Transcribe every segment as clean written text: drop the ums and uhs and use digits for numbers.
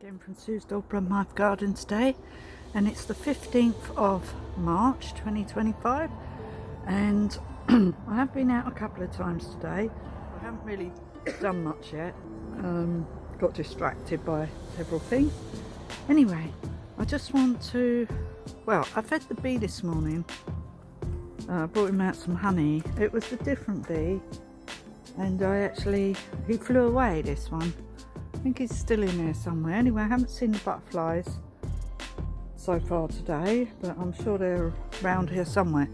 Again from Sue's Dolbrodmaeth garden today, and it's the 15th of March 2025, and I have been out a couple of times today. I haven't really done much yet, got distracted by several things. Anyway, I just want to, well, I fed the bee this morning, brought him out some honey. It was a different bee, and he flew away, this one. I think he's still in there somewhere. Anyway, I haven't seen the butterflies so far today, but I'm sure they're around here somewhere.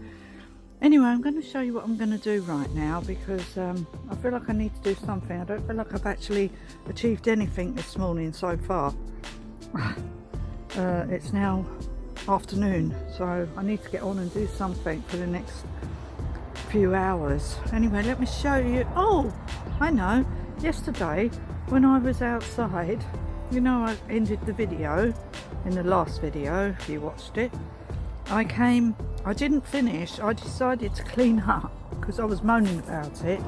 Anyway, I'm going to show you what I'm going to do right now, because I feel like I need to do something. I don't feel like I've actually achieved anything this morning so far. It's now afternoon, so I need to get on and do something for the next few hours. Anyway, let me show you. Oh, I know. Yesterday, when I was outside, you know, I ended the video in the last video, if you watched it. I didn't finish. I decided to clean up because I was moaning about it,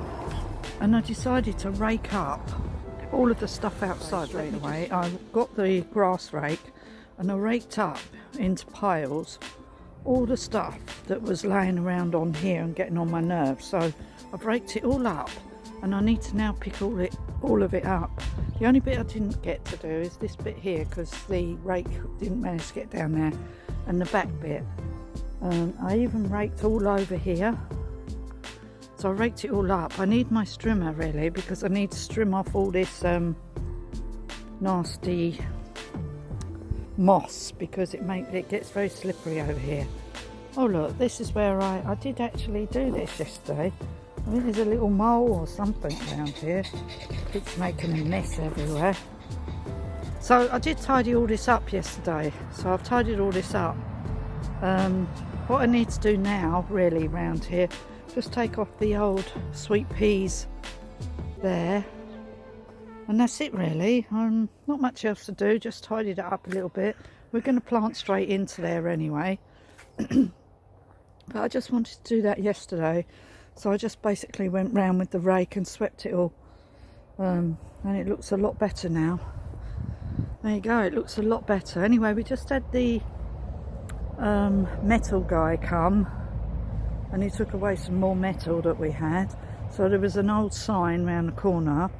and I decided to rake up all of the stuff outside straight away. I got the grass rake and I raked up into piles all the stuff that was laying around on here and getting on my nerves. So I've raked it all up, and I need to now pick all of it up. The only bit I didn't get to do is this bit here, because the rake didn't manage to get down there, and the back bit. I even raked all over here, so I raked it all up. I need my strimmer really, because I need to strim off all this nasty moss, because it gets very slippery over here. Oh look, this is where I did actually do this yesterday. I think there's a little mole or something around here. Keeps making a mess everywhere. So I did tidy all this up yesterday. So I've tidied all this up. What I need to do now, really, around here, just take off the old sweet peas there. And that's it really. Not much else to do, just tidied it up a little bit. We're going to plant straight into there anyway. But I just wanted to do that yesterday. So I just basically went round with the rake and swept it all, and it looks a lot better now. There you go, it looks a lot better. Anyway, we just had the metal guy come, and he took away some more metal that we had. So there was an old sign round the corner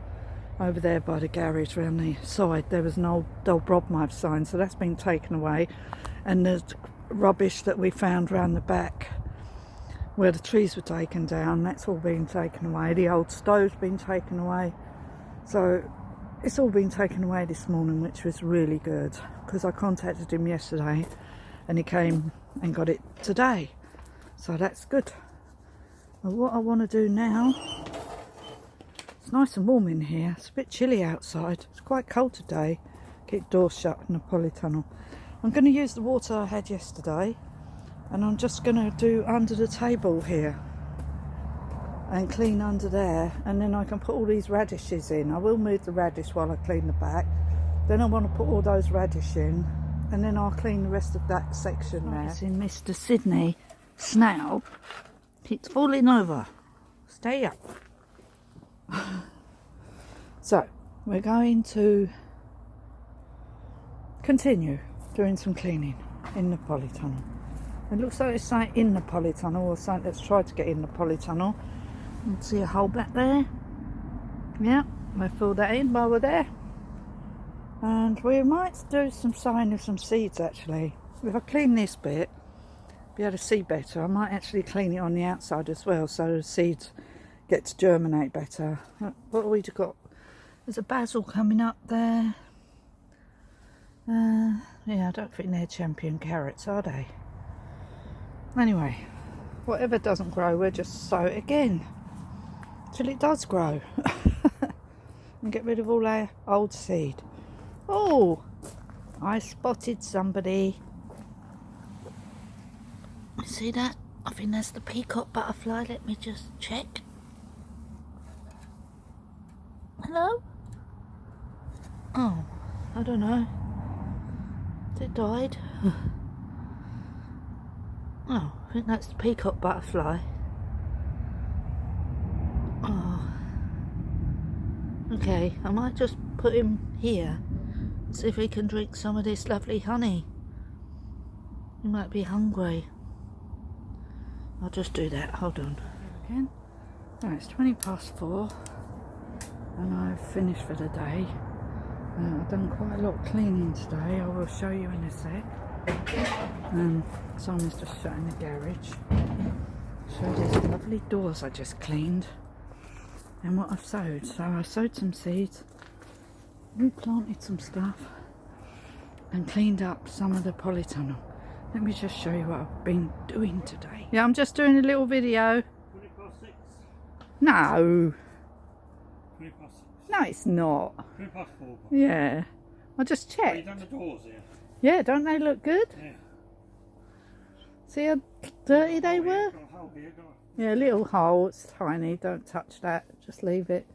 over there by the garage round the side. There was an old Dolbrodmaeth sign, so that's been taken away. And there's rubbish that we found round the back where the trees were taken down, that's all been taken away. The old stove's been taken away. So it's all been taken away this morning, which was really good, because I contacted him yesterday and he came and got it today. So that's good. Well, what I want to do now, it's nice and warm in here. It's a bit chilly outside. It's quite cold today. Keep doors shut in the polytunnel. I'm going to use the water I had yesterday, and I'm just going to do under the table here and clean under there, and then I can put all these radishes in. I will move the radish while I clean the back. Then I want to put all those radish in, and then I'll clean the rest of that section there. See, Mr. Sydney Snail keeps falling over. Stay up. So we're going to continue doing some cleaning in the polytunnel. It looks like it's something in the polytunnel, or something that's tried to get in the polytunnel. You can see a hole back there. Yeah, we'll fill that in while we're there. And we might do some sowing of some seeds actually. If I clean this bit, be able to see better. I might actually clean it on the outside as well, so the seeds get to germinate better. What have we got? There's a basil coming up there. Yeah, I don't think they're champion carrots, are they? Anyway, whatever doesn't grow, we'll just sow it again till it does grow. And get rid of all our old seed. Oh, I spotted somebody. See that? I think that's the peacock butterfly. Let me just check. Hello? Oh, I don't know. It died. Oh, I think that's the peacock butterfly. Oh. Okay, I might just put him here See if he can drink some of this lovely honey. He might be hungry. I'll just do that. Hold on. Again. Right, it's 4:20 and I've finished for the day. I've done quite a lot of cleaning today. I will show you in a sec. Simon's just shut in the garage. Show these lovely doors I just cleaned and what I've sowed. So I sowed some seeds, replanted some stuff and cleaned up some of the polytunnel. Let me just show you what I've been doing today. Yeah, I'm just doing a little video. 6:20. No. 6. No, it's not. 4. Yeah. I just checked. Oh, you've done the doors here? Yeah, don't they look good? Yeah. See how dirty they Oh, were? got a hole here, got Yeah, a little hole. It's tiny. Don't touch that. Just leave it.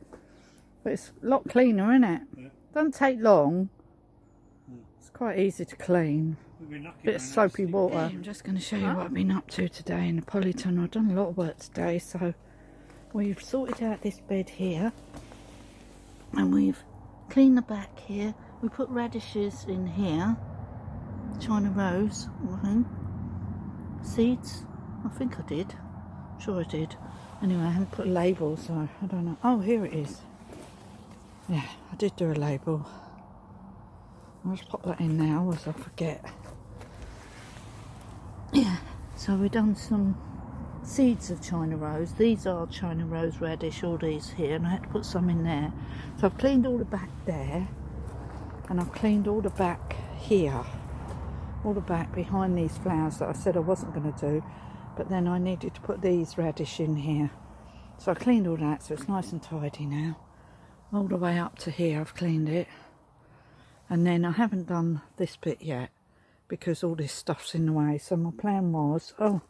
But it's a lot cleaner, isn't it? Yeah. Doesn't take long. Yeah. It's quite easy to clean. Bit of soapy water. Yeah, I'm just going to show you what I've been up to today in the polytunnel. I've done a lot of work today. So we've sorted out this bed here. And we've cleaned the back here. We put radishes in here. China rose, I think. Seeds, I think I did. I'm sure I did. Anyway, I haven't put a label, so I don't know. Oh, here it is. Yeah, I did do a label. I'll just pop that in now as I forget. Yeah, so we've done some seeds of China rose. These are China rose radish, all these here, and I had to put some in there. So I've cleaned all the back there, and I've cleaned all the back here, all the back behind these flowers that I said I wasn't going to do, but then I needed to put these radish in here. So I cleaned all that, so it's nice and tidy now. All the way up to here I've cleaned it. And then I haven't done this bit yet because all this stuff's in the way. So my plan was, oh,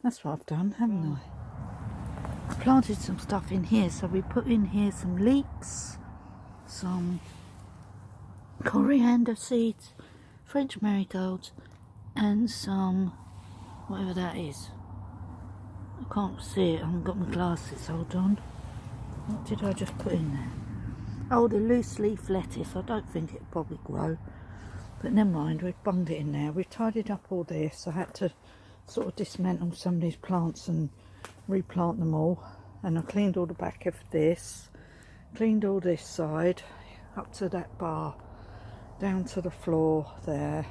that's what I've done, haven't I? I planted some stuff in here. So we put in here some leeks, some coriander seeds, French marigolds, and some, whatever that is. I can't see it, I haven't got my glasses, hold on. What did I just put in there? Oh, the loose leaf lettuce. I don't think it'll probably grow, but never mind, we've bunged it in there. We've tidied up all this. I had to sort of dismantle some of these plants and replant them all, and I cleaned all the back of this, cleaned all this side up to that bar, down to the floor there,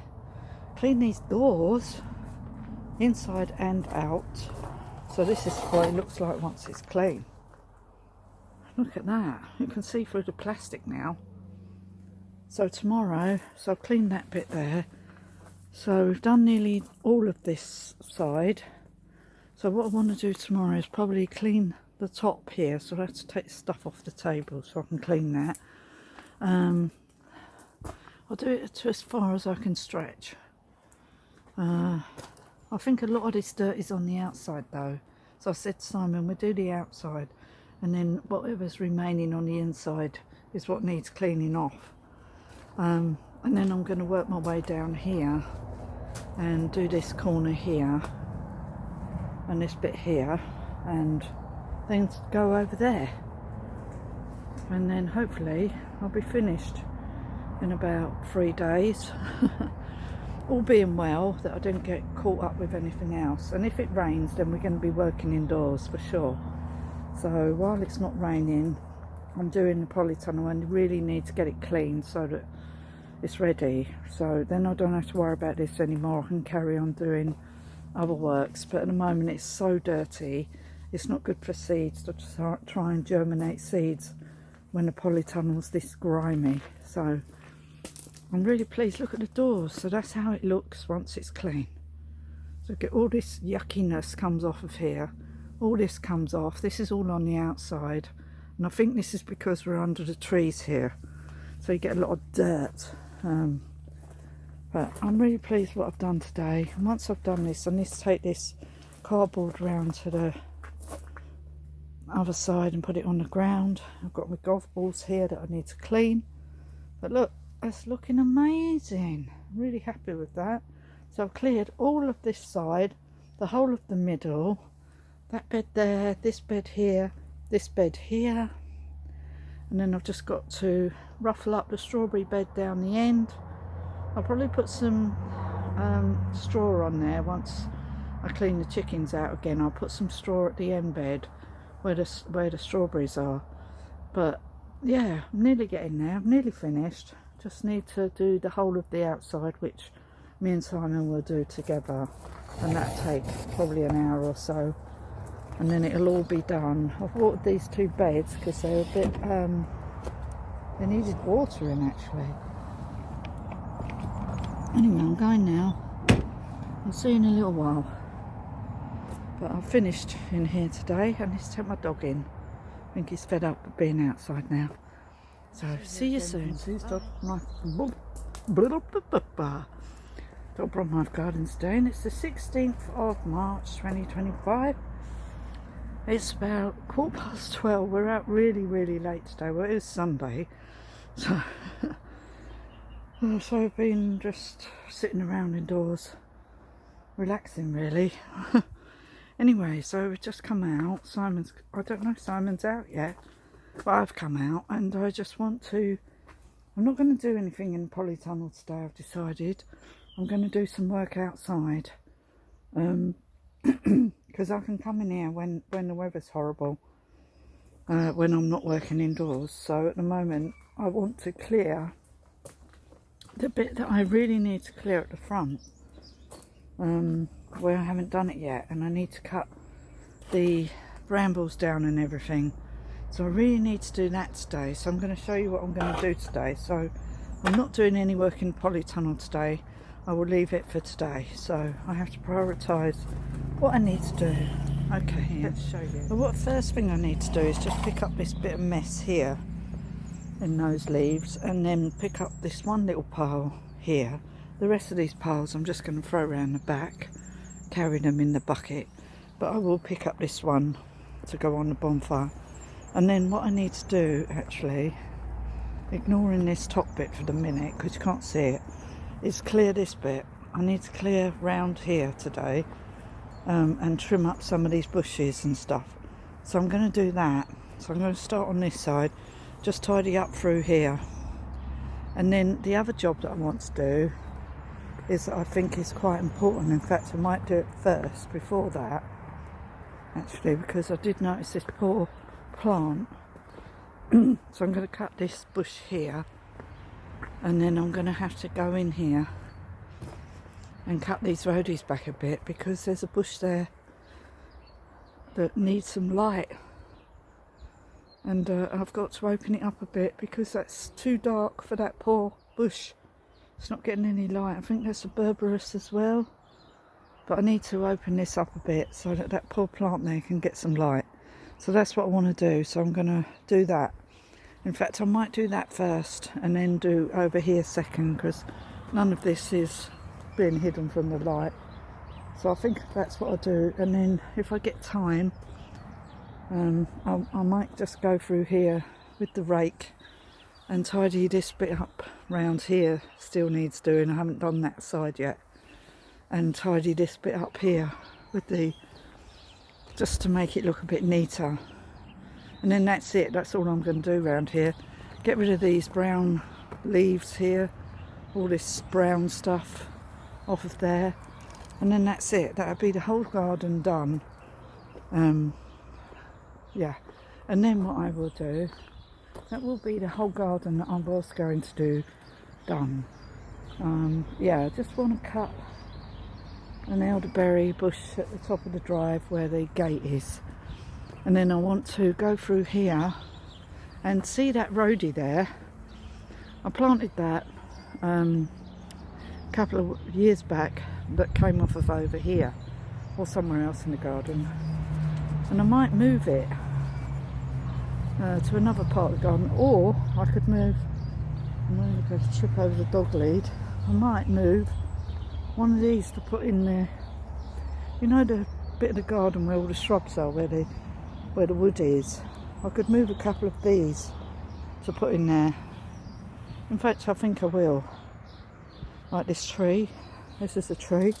cleaned these doors inside and out. So this is what it looks like once it's clean. Look at that, you can see through the plastic now. So tomorrow, so I've cleaned that bit there. So we've done nearly all of this side. So what I want to do tomorrow is probably clean the top here. So I have to take stuff off the table so I can clean that. I'll do it to as far as I can stretch. I think a lot of this dirt is on the outside though. So I said to Simon, we'll do the outside, and then whatever's remaining on the inside is what needs cleaning off. And then I'm going to work my way down here and do this corner here and this bit here, and then go over there, and then hopefully I'll be finished in about 3 days. All being well, that I don't get caught up with anything else. And if it rains, then we're going to be working indoors for sure. So while it's not raining, I'm doing the polytunnel and really need to get it clean so that it's ready. So then I don't have to worry about this anymore. I can carry on doing other works. But at the moment it's so dirty, it's not good for seeds to try and germinate seeds when the polytunnel's this grimy. So I'm really pleased. Look at the doors. So that's how it looks once it's clean. So get all this yuckiness comes off of here. All this comes off. This is all on the outside. And I think this is because we're under the trees here. So you get a lot of dirt. But I'm really pleased with what I've done today. And once I've done this, I need to take this cardboard round to the other side and put it on the ground. I've got my golf balls here that I need to clean. But look, that's looking amazing. I'm really happy with that. So I've cleared all of this side, the whole of the middle, that bed there, this bed here, And then I've just got to ruffle up the strawberry bed down the end. I'll probably put some straw on there once I clean the chickens out again. I'll put some straw at the end bed where the strawberries are. But yeah, I'm nearly getting there. I'm nearly finished. Just need to do the whole of the outside, which me and Simon will do together, and that'll take probably an hour or so, and then it'll all be done. I've watered these 2 beds because they're a bit they needed watering actually. Anyway, I'm going now. I'll see you in a little while. But I've finished in here today. I need to take my dog in. I think he's fed up with being outside now. So see you soon. Dolbrodmaeth Gardens Day, and it's the 16th of March 2025. It's about 12:15. We're out really late today. Well, it is Sunday, so so I've been just sitting around indoors relaxing really. Anyway, so we've just come out. I don't know if Simon's out yet, but I've come out and I just want to, I'm not going to do anything in the polytunnel today. I've decided I'm going to do some work outside, because I can come in here when the weather's horrible, when I'm not working indoors. So at the moment I want to clear the bit that I really need to clear at the front, where I haven't done it yet, and I need to cut the brambles down and everything. So I really need to do that today. So I'm going to show you what I'm going to do today. So I'm not doing any work in polytunnel today. I will leave it for today. So I have to prioritise what I need to do. Okay, let's show you. Well, what first thing I need to do is just pick up this bit of mess here in those leaves, and then pick up this one little pile here. The rest of these piles I'm just going to throw around the back, carry them in the bucket, but I will pick up this one to go on the bonfire. And then what I need to do, actually, ignoring this top bit for the minute because you can't see it, is clear this bit. I need to clear round here today, and trim up some of these bushes and stuff. So I'm going to do that. So I'm going to start on this side, just tidy up through here. And then the other job that I want to do is that I think is quite important. In fact, I might do it first before that, actually, because I did notice this poor plant. So I'm going to cut this bush here, and then I'm going to have to go in here and cut these roadies back a bit, because there's a bush there that needs some light, and I've got to open it up a bit because that's too dark for that poor bush. It's not getting any light. I think there's a berberis as well, but I need to open this up a bit so that that poor plant there can get some light. So that's what I want to do. So I'm going to do that. In fact, I might do that first and then do over here second, because none of this is being hidden from the light. So I think that's what I'll do. And then if I get time, I might just go through here with the rake and tidy this bit up round here. Still needs doing. I haven't done that side yet. And tidy this bit up here with the, just to make it look a bit neater. And then that's it. That's all I'm going to do around here. Get rid of these brown leaves here, all this brown stuff off of there, and then that's it. That'll be the whole garden done. Yeah, and then what I will do, that will be the whole garden that I was going to do done. Yeah, I just want to cut an elderberry bush at the top of the drive where the gate is. And then I want to go through here and see that roadie there. I planted that a couple of years back, that came off of over here or somewhere else in the garden. And I might move it to another part of the garden, or I could move, I'm only going to trip over the dog lead. I might move one of these to put in there. You know, the bit of the garden where all the shrubs are, where the wood is. I could move a couple of these to put in there. In fact, I think I will. Like this tree. This is a tree.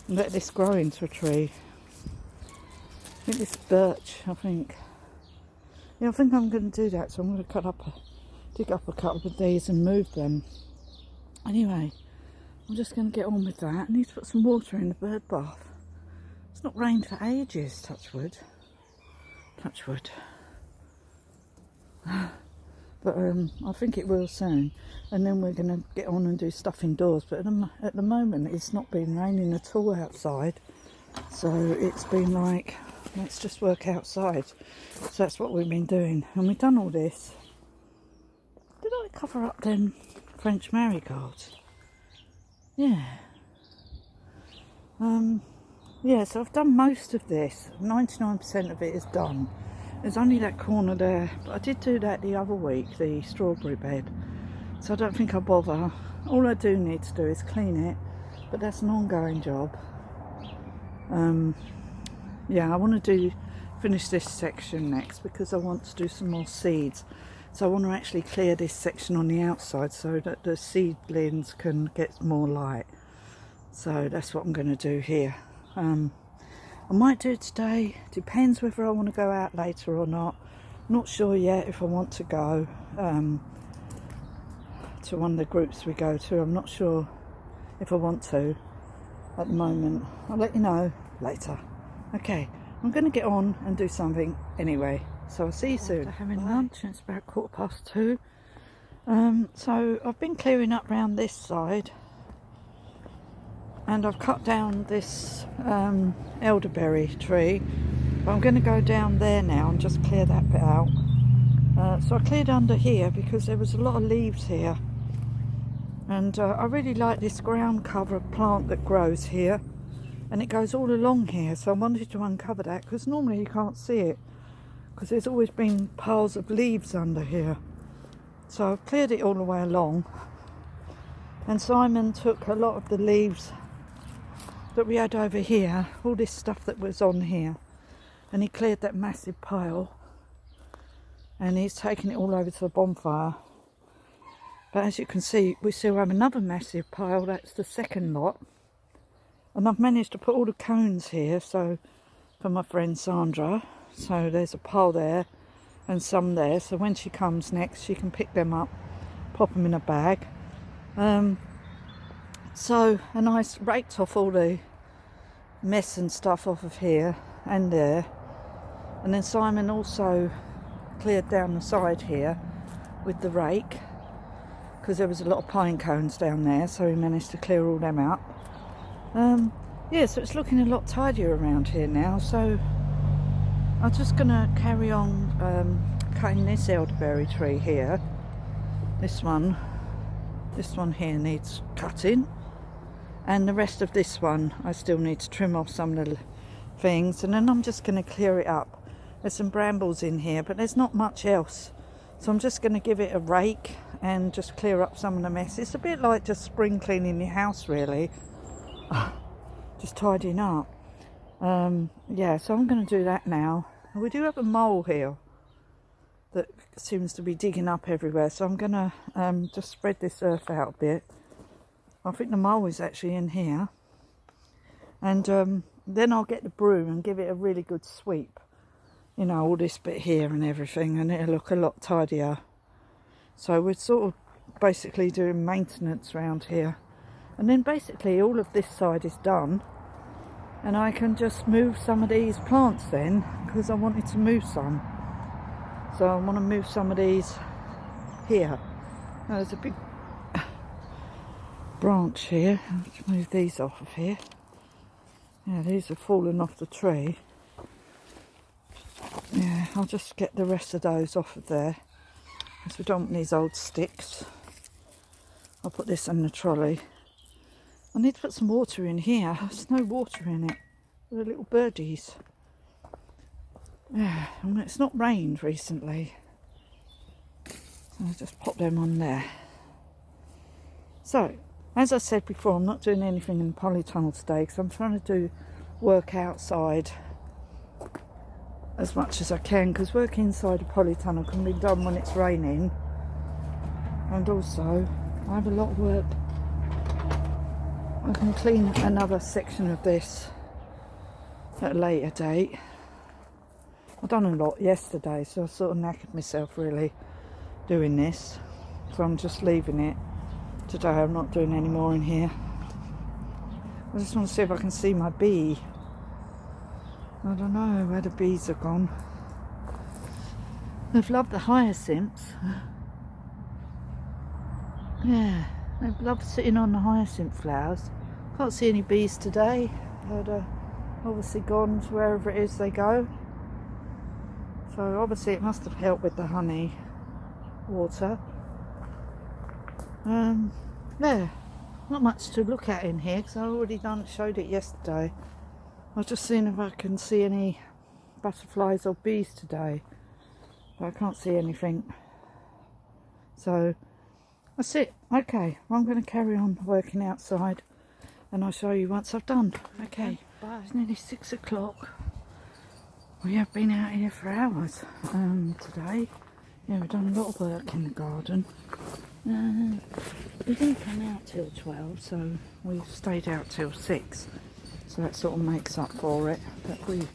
And let this grow into a tree. I think this birch, I think. Yeah, I think I'm going to do that. So I'm going to dig up a couple of these and move them. Anyway, I'm just going to get on with that. I need to put some water in the bird bath. It's not rained for ages, touch wood. Touch wood. But I think it will soon. And then we're going to get on and do stuff indoors. But at the moment, it's not been raining at all outside. So it's been like, let's just work outside. So that's what we've been doing. And we've done all this. Did I cover up them French marigolds? Yeah. Yeah, so I've done most of this. 99% of it is done. There's only that corner there, but I did do that the other week, the strawberry bed. So I don't think I'll bother. All I do need to do is clean it, but that's an ongoing job. Yeah, I want to finish this section next because I want to do some more seeds. So I want to actually clear this section on the outside so that the seedlings can get more light. So that's what I'm going to do here. I might do it today, depends whether I want to go out later or not. Not sure yet if I want to go to one of the groups we go to. I'm not sure if I want to at the moment. I'll let you know later. Okay, I'm going to get on and do something anyway. So I'll see you soon. After having lunch, and it's about 2:15. So I've been clearing up round this side. And I've cut down this elderberry tree, but I'm going to go down there now and just clear that bit out. So I cleared under here because there was a lot of leaves here, and I really like this ground cover plant that grows here, and it goes all along here. So I wanted to uncover that because normally you can't see it because there's always been piles of leaves under here. So I've cleared it all the way along, and Simon took a lot of the leaves that we had over here, all this stuff that was on here, and he cleared that massive pile, and he's taken it all over to the bonfire. But as you can see, we still have another massive pile. That's the second lot, and I've managed to put all the cones here, so for my friend Sandra. So there's a pile there and some there, so when she comes next she can pick them up, pop them in a bag. So, and I raked off all the mess and stuff off of here and there. And then Simon also cleared down the side here with the rake because there was a lot of pine cones down there, so he managed to clear all them out. Yeah, so it's looking a lot tidier around here now. So I'm just going to carry on cutting this elderberry tree here. This one here needs cutting. And the rest of this one I still need to trim off some little things, and then I'm just going to clear it up. There's some brambles in here, but there's not much else, so I'm just going to give it a rake and just clear up some of the mess. It's a bit like just spring cleaning your house really, just tidying up. Yeah, so I'm going to do that now. We do have a mole here that seems to be digging up everywhere, so I'm going to just spread this earth out a bit. I think the mole is actually in here, and then I'll get the broom and give it a really good sweep, you know, all this bit here and everything, and it'll look a lot tidier. So we're sort of basically doing maintenance around here, and then basically all of this side is done, and I can just move some of these plants then, because I wanted to move some. So I want to move some of these here. Now, there's a big branch here. Let's move these off of here. Yeah, these have fallen off the tree. Yeah, I'll just get the rest of those off of there, because we don't want these old sticks. I'll put this in the trolley. I need to put some water in here. There's no water in it. The little birdies. Yeah, I mean, it's not rained recently. So I'll just pop them on there. So, as I said before, I'm not doing anything in the polytunnel today because I'm trying to do work outside as much as I can, because work inside a polytunnel can be done when it's raining. And also, I have a lot of work. I can clean another section of this at a later date. I've done a lot yesterday, so I sort of knackered myself really doing this. So I'm just leaving it today. I'm not doing any more in here. I just want to see if I can see my bee. I don't know where the bees are gone. They've loved the hyacinths. Yeah, they've loved sitting on the hyacinth flowers. Can't see any bees today. They're obviously gone to wherever it is they go. So obviously it must have helped with the honey water. Yeah, not much to look at in here because I already showed it yesterday. I was just seeing if I can see any butterflies or bees today, but I can't see anything. So that's it. Okay, well, I'm going to carry on working outside and I'll show you once I've done. Okay, bye. It's nearly 6 o'clock. We have been out here for hours today. Yeah, we've done a lot of work in the garden. We didn't come out till 12, so we stayed out till 6. So that sort of makes up for it, but we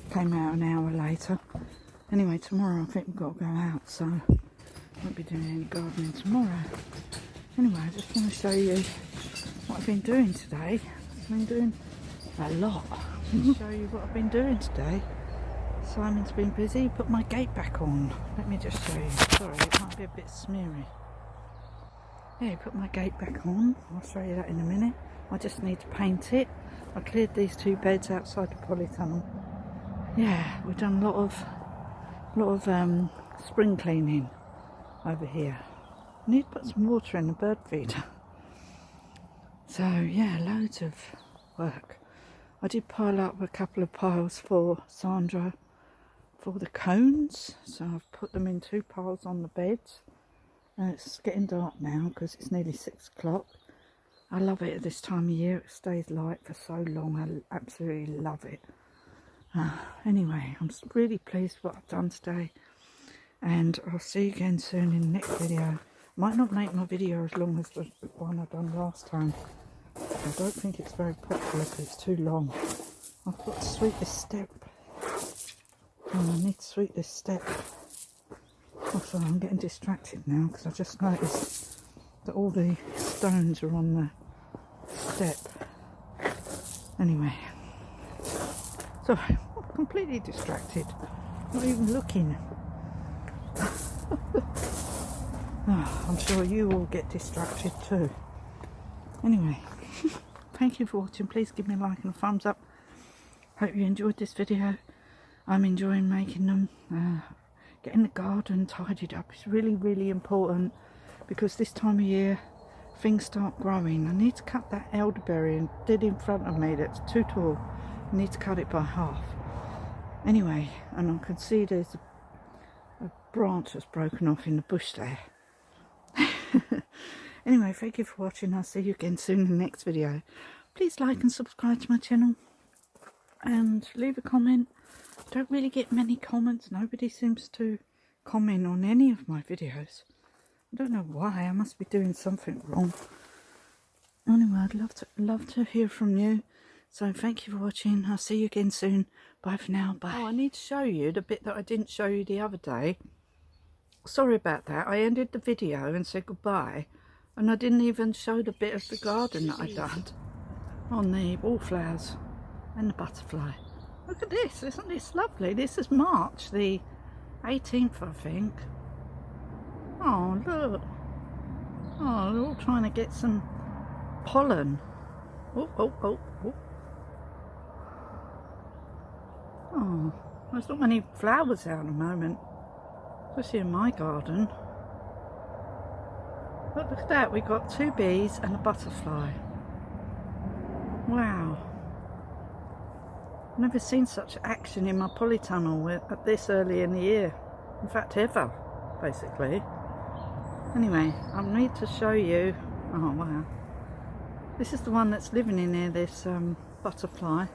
came out an hour later. Anyway, tomorrow I think we've got to go out, so I won't be doing any gardening tomorrow. Anyway, I just want to show you what I've been doing today. I've been doing a lot. Show you what I've been doing today. Simon's been busy. Put my gate back on. Let me just show you. Sorry, it might be a bit smeary. Yeah, put my gate back on. I'll show you that in a minute. I just need to paint it. I cleared these 2 beds outside the polytunnel. Yeah, we've done a lot of spring cleaning over here. I need to put some water in the bird feeder. So yeah, loads of work. I did pile up a couple of piles for Sandra for the cones. So I've put them in 2 piles on the beds. It's getting dark now because it's nearly 6 o'clock. I love it at this time of year. It stays light for so long. I absolutely love it. Anyway, I'm really pleased with what I've done today. And I'll see you again soon in the next video. Might not make my video as long as the one I done last time. I don't think it's very popular because it's too long. I've got to sweep this step. And I need to sweep this step. Also, I'm getting distracted now because I just noticed that all the stones are on the step. Anyway, so I'm completely distracted, not even looking. Oh, I'm sure you all get distracted too. Anyway, thank you for watching. Please give me a like and a thumbs up. Hope you enjoyed this video. I'm enjoying making them. Getting the garden tidied up is really, really important because this time of year things start growing. I need to cut that elderberry dead in front of me that's too tall. I need to cut it by half. Anyway, and I can see there's a branch that's broken off in the bush there. Anyway, thank you for watching. I'll see you again soon in the next video. Please like and subscribe to my channel and leave a comment. Don't really get many comments. Nobody seems to comment on any of my videos. I don't know why. I must be doing something wrong. Anyway, I'd love to hear from you. So thank you for watching. I'll see you again soon. Bye for now. Bye. Oh, I need to show you the bit that I didn't show you the other day. Sorry about that. I ended the video and said goodbye, and I didn't even show the bit of the garden that I done on the wallflowers and the butterfly. Look at this. Isn't this lovely? This is March the 18th, I think. Oh, look. Oh, they're all trying to get some pollen. Oh, oh, oh, oh. Oh, there's not many flowers out at the moment, especially in my garden. But look at that, we got 2 bees and a butterfly. Wow. Never seen such action in my polytunnel at this early in the year. In fact, ever, basically. Anyway, I need to show you. Oh wow, this is the one that's living in here. This butterfly.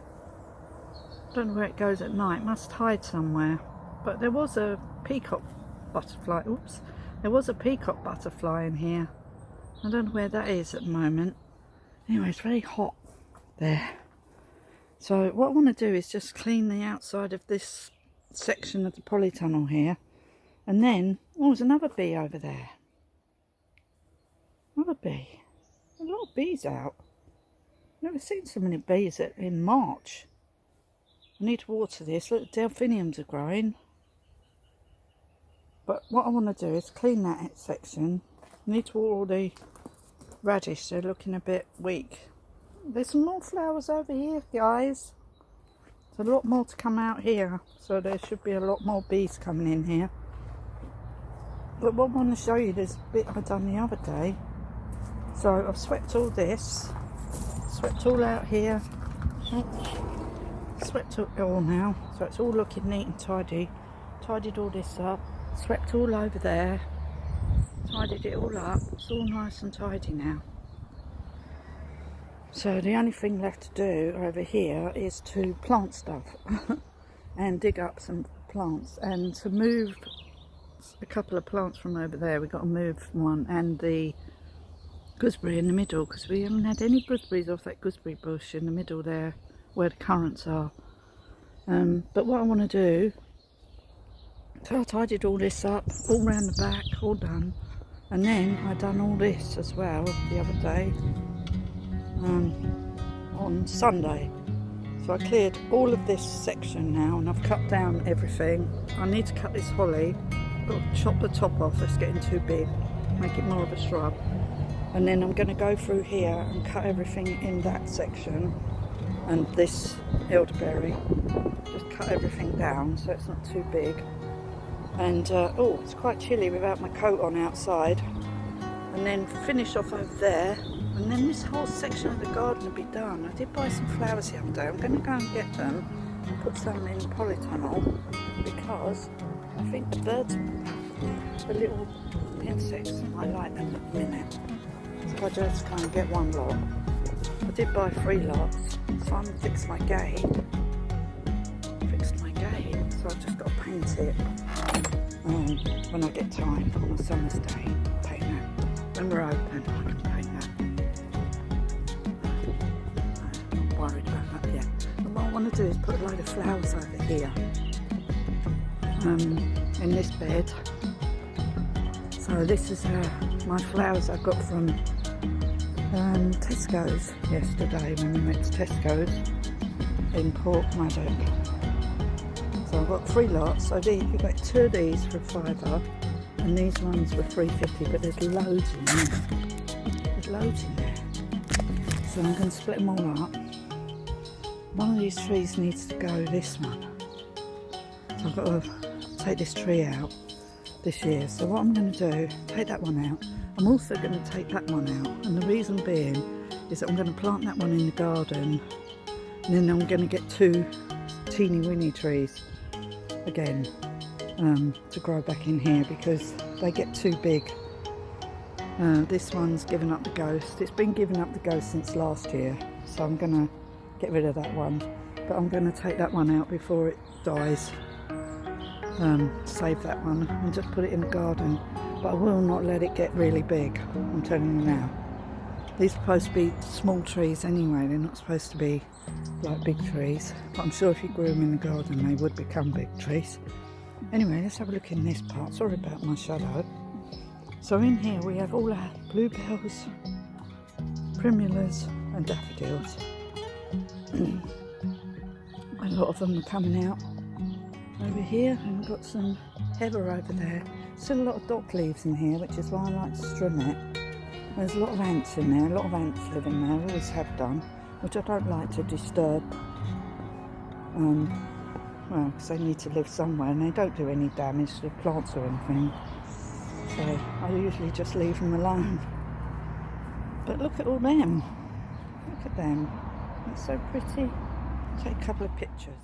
Don't know where it goes at night. Must hide somewhere. But there was a peacock butterfly. Oops, there was a peacock butterfly in here. I don't know where that is at the moment. Anyway, it's very hot there. So what I want to do is just clean the outside of this section of the polytunnel here. And then, oh, there's another bee over there. Another bee. A lot of bees out. Never seen so many bees in March. I need to water this. Look, the delphiniums are growing. But what I want to do is clean that section. I need to water all the radish. They're looking a bit weak. There's some more flowers over here, guys. There's a lot more to come out here. So there should be a lot more bees coming in here. But what I want to show you, this bit I done the other day. So I've swept all this. Swept all out here. Swept it all now. So it's all looking neat and tidy. Tidied all this up. Swept all over there. Tidied it all up. It's all nice and tidy now. So the only thing left to do over here is to plant stuff. And dig up some plants. And to move a couple of plants from over there. We've got to move one, and the gooseberry in the middle, because we haven't had any gooseberries off that gooseberry bush in the middle there where the currants are. But what I want to do, so I tidied all this up, all round the back, all done, and then I done all this as well the other day on Sunday. So I cleared all of this section now, and I've cut down everything. I need to cut this holly. I'll chop the top off, it's getting too big, make it more of a shrub. And then I'm going to go through here and cut everything in that section. And this elderberry, just cut everything down so it's not too big. And oh, it's quite chilly without my coat on outside. And then finish off over there. And then this whole section of the garden will be done. I did buy some flowers the other day. I'm going to go and get them and put some in the polytunnel, because I think the birds, the little insects, I like them at the minute. So I just kind of get one lot. I did buy 3 lots, so I'm fixed my gate. So I've just got to paint it when I get time on a summer's day. Paint that. When we're open, I can paint that. I'm not worried about that yet. And what I want to do is put a load of flowers over here in this bed. So this is my flowers I got from Tesco's yesterday when we went to Tesco's in Port Maddock. So I've got 3 lots. So you've got 2 of these for £5, and these ones were £3.50, but there's loads in there. There's loads in there. So I'm going to split them all up. One of these trees needs to go, this one. So I've got to take this tree out this year. So what I'm going to do, take that one out. I'm also going to take that one out, and the reason being is that I'm going to plant that one in the garden, and then I'm going to get 2 teeny weeny trees again to grow back in here, because they get too big. This one's given up the ghost. It's been giving up the ghost since last year, so I'm going to get rid of that one, but I'm going to take that one out before it dies. Save that one and just put it in the garden, but I will not let it get really big, I'm telling you now. These are supposed to be small trees anyway, they're not supposed to be like big trees, but I'm sure if you grew them in the garden they would become big trees. Anyway, let's have a look in this part. Sorry about my shadow. So in here we have all our bluebells, primulas and daffodils. A lot of them are coming out over here, and we've got some heather over there. Still a lot of dock leaves in here, which is why I like to trim it. There's a lot of ants in there, a lot of ants live in there, always have done, which I don't like to disturb. Well, because they need to live somewhere and they don't do any damage to the plants or anything. So I usually just leave them alone. But look at all them. Look at them. It's so pretty. Take a couple of pictures.